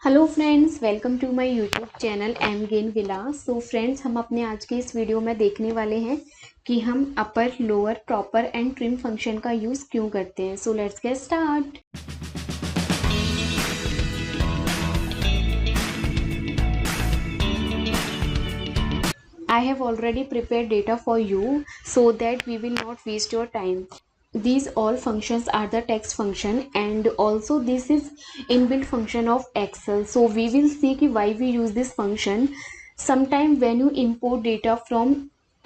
Hello friends, welcome to my YouTube channel एम गेन विलास। सो फ्रेंड्स, हम अपने आज के इस वीडियो में देखने वाले हैं कि हम upper, lower, proper and trim function का यूज़ क्यों करते हैं। So let's get start. I have already prepared data for you so that we will not waste your time. These all functions are the text function and also this is inbuilt function of Excel. So we will see कि why we use this function. Sometime when you import data from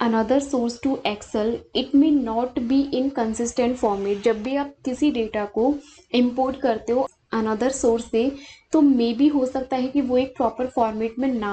another source to Excel, it may not be in consistent format. जब भी आप किसी data को import करते हो another source से, तो मे बी हो सकता है कि वो एक प्रॉपर फॉर्मेट में ना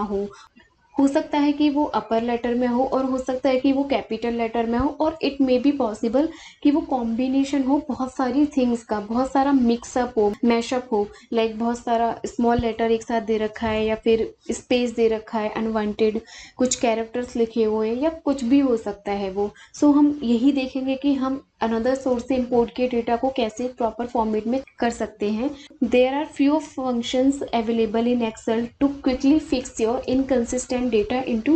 हो सकता है कि वो अपर लेटर में हो और हो सकता है कि वो कैपिटल लेटर में हो, और इट मे बी पॉसिबल कि वो कॉम्बिनेशन हो बहुत सारी थिंग्स का, बहुत सारा मिक्सअप हो, मैशअप हो, लाइक बहुत सारा स्मॉल लेटर एक साथ दे रखा है या फिर स्पेस दे रखा है अनवांटेड, कुछ कैरेक्टर्स लिखे हुए हैं या कुछ भी हो सकता है वो। सो हम यही देखेंगे कि हम अनदर सोर्स से इंपोर्ट के डेटा को कैसे प्रॉपर फॉर्मेट में कर सकते हैं। There are few functions available in Excel to quickly fix your inconsistent data into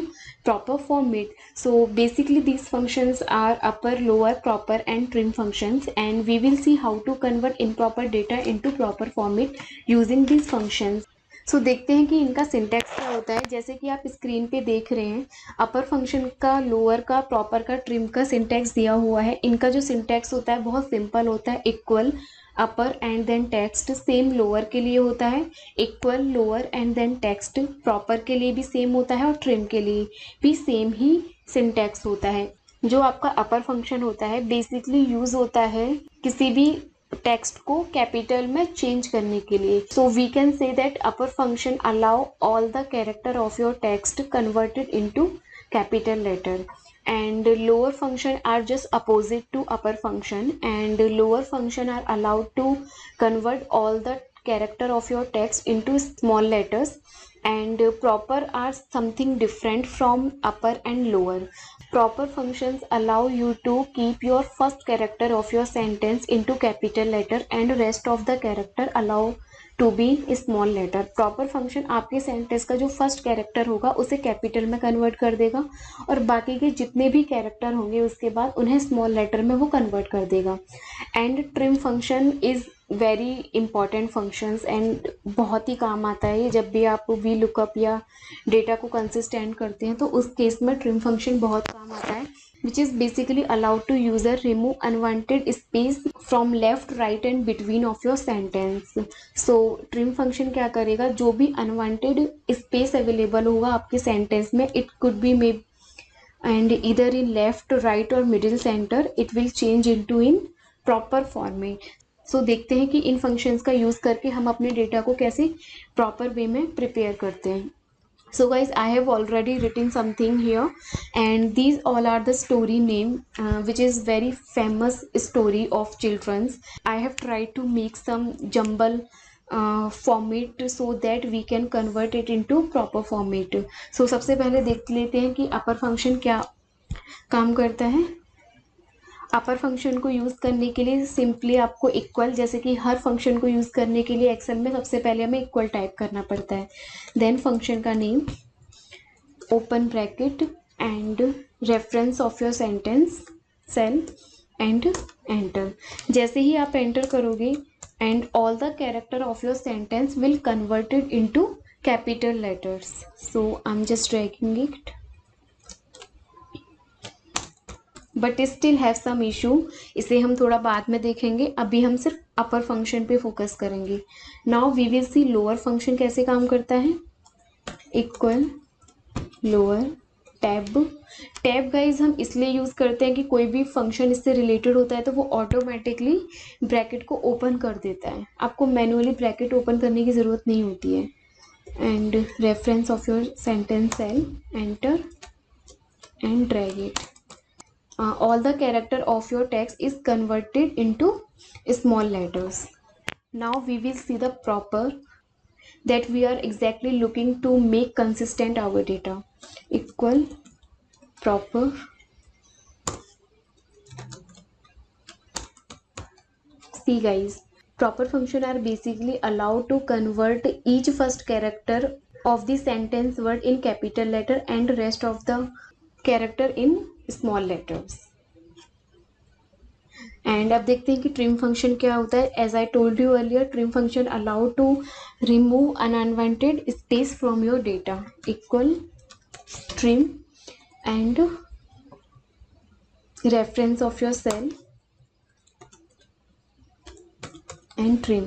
proper format. So basically these functions are upper, lower, proper and trim functions, and we will see how to convert improper data into proper format using these functions. सो देखते हैं कि इनका syntax क्या होता है। जैसे कि आप स्क्रीन पे देख रहे हैं, अपर फंक्शन का, लोअर का, प्रॉपर का, ट्रिम का सिंटैक्स दिया हुआ है। इनका जो सिंटैक्स होता है बहुत सिंपल होता है। Equal upper and then text, same lower के लिए होता है। Equal lower and then text, proper के लिए भी सेम होता है और ट्रिम के लिए भी सेम ही सिंटैक्स होता है। जो आपका अपर फंक्शन होता है बेसिकली यूज होता है किसी भी टेक्स्ट को कैपिटल में चेंज करने के लिए। So we can say that upper function allow all the character of your text converted into capital letter, and lower function are just opposite to upper function, and lower function are allowed to convert all the character of your text into small letters, and proper are something different from upper and lower. Proper functions allow you to keep your first character of your sentence into capital letter and rest of the character allow to be small letter. Proper function आपके sentence का जो first character होगा उसे capital में convert कर देगा और बाकी के जितने भी कैरेक्टर होंगे उसके बाद उन्हें स्मॉल लेटर में वो कन्वर्ट कर देगा। And trim function is very important functions and बहुत ही काम आता है। जब भी आप वी लुकअप या डेटा को कंसिस्टेंट करते हैं तो उस केस में ट्रिम फंक्शन बहुत काम आता है, which is basically allowed to user remove unwanted space from left, right and between of your sentence. So trim function क्या करेगा, जो भी unwanted space available होगा आपके sentence में, it could be may and either in left, right और middle center, it will change into in proper format. So देखते हैं कि इन functions का use करके हम अपने डेटा को कैसे proper way में prepare करते हैं। So guys, I have already written something here, and these all are the story name which is very famous story of children's. I have tried to make some jumble format so that we can convert it into proper format. So सबसे पहले देख लेते हैं कि अपर function क्या काम करता है। अपर फंक्शन को यूज़ करने के लिए सिंपली आपको इक्वल, जैसे कि हर फंक्शन को यूज़ करने के लिए एक्सेल में सबसे पहले हमें इक्वल टाइप करना पड़ता है। देन फंक्शन का name, open bracket and reference of your sentence, cell and enter. जैसे ही आप एंटर करोगे and all the character of your sentence will converted into capital letters. So I am just dragging it but still have some issue, इसे हम थोड़ा बाद में देखेंगे। अभी हम सिर्फ अपर फंक्शन पे फोकस करेंगे। Now we will see lower function कैसे काम करता है। Equal lower tab. Tab guys हम इसलिए यूज़ करते हैं कि कोई भी फंक्शन इससे रिलेटेड होता है तो वो ऑटोमेटिकली ब्रैकेट को ओपन कर देता है, आपको मैनुअली ब्रैकेट ओपन करने की ज़रूरत नहीं होती है। And reference of your sentence, cell, enter and drag it. All the character of your text is converted into small letters. Now we will see the proper that we are exactly looking to make consistent our data. Equal proper, see guys, proper function are basically allowed to convert each first character of the sentence word in capital letter and rest of the character in small letters. And अब देखते हैं कि trim function क्या होता है. As I told you earlier, trim function allow to remove unwanted space from your data. Equal trim and reference of your cell and trim.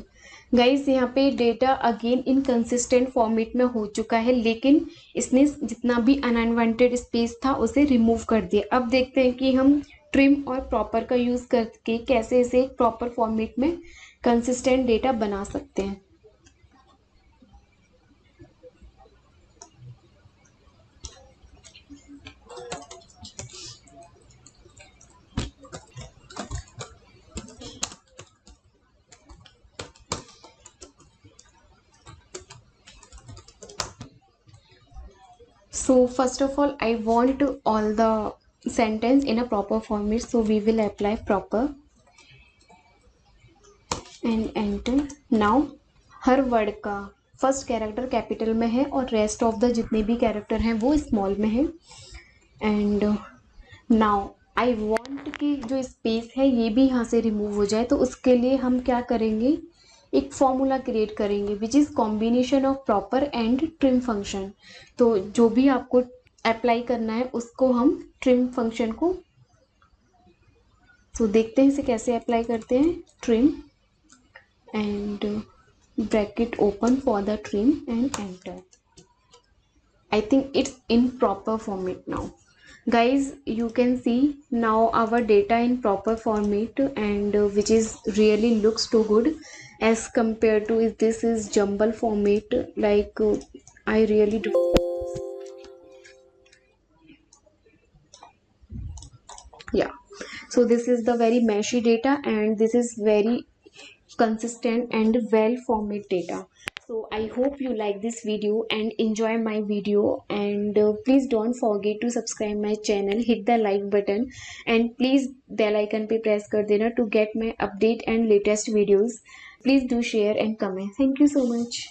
Guys यहाँ पे data again inconsistent format में हो चुका है, लेकिन इसने जितना भी अनवांटेड स्पेस था उसे रिमूव कर दिया. अब देखते हैं कि हम ट्रिम और प्रॉपर का यूज करके कैसे इसे एक प्रॉपर फॉर्मेट में कंसिस्टेंट डेटा बना सकते हैं. So first of all, I want all the sentence in a proper format, so we will apply proper and enter. Now her word का फर्स्ट कैरेक्टर कैपिटल में है और रेस्ट ऑफ द जितने भी character हैं वो स्मॉल में है. एंड नाउ आई वांट कि जो स्पेस है ये भी यहाँ से रिमूव हो जाए. तो उसके लिए हम क्या करेंगे, एक फॉर्मूला क्रिएट करेंगे which is combination of proper and trim function. तो जो भी आपको अप्लाई करना है उसको हम ट्रिम फंक्शन को, तो देखते हैं इसे कैसे अप्लाई करते हैं. Trim and bracket open for the trim and enter. I think it's in proper format now. Guys, you can see now our data in proper format, and which is really looks too good as compared to if this is jumble format, like I really do. Yeah, so this is the very meshy data and this is very consistent and well format data. So I hope you like this video and enjoy my video, and please don't forget to subscribe my channel, hit the like button and please bell icon पे press कर देना to get my update and latest videos. Please do share and comment. Thank you so much.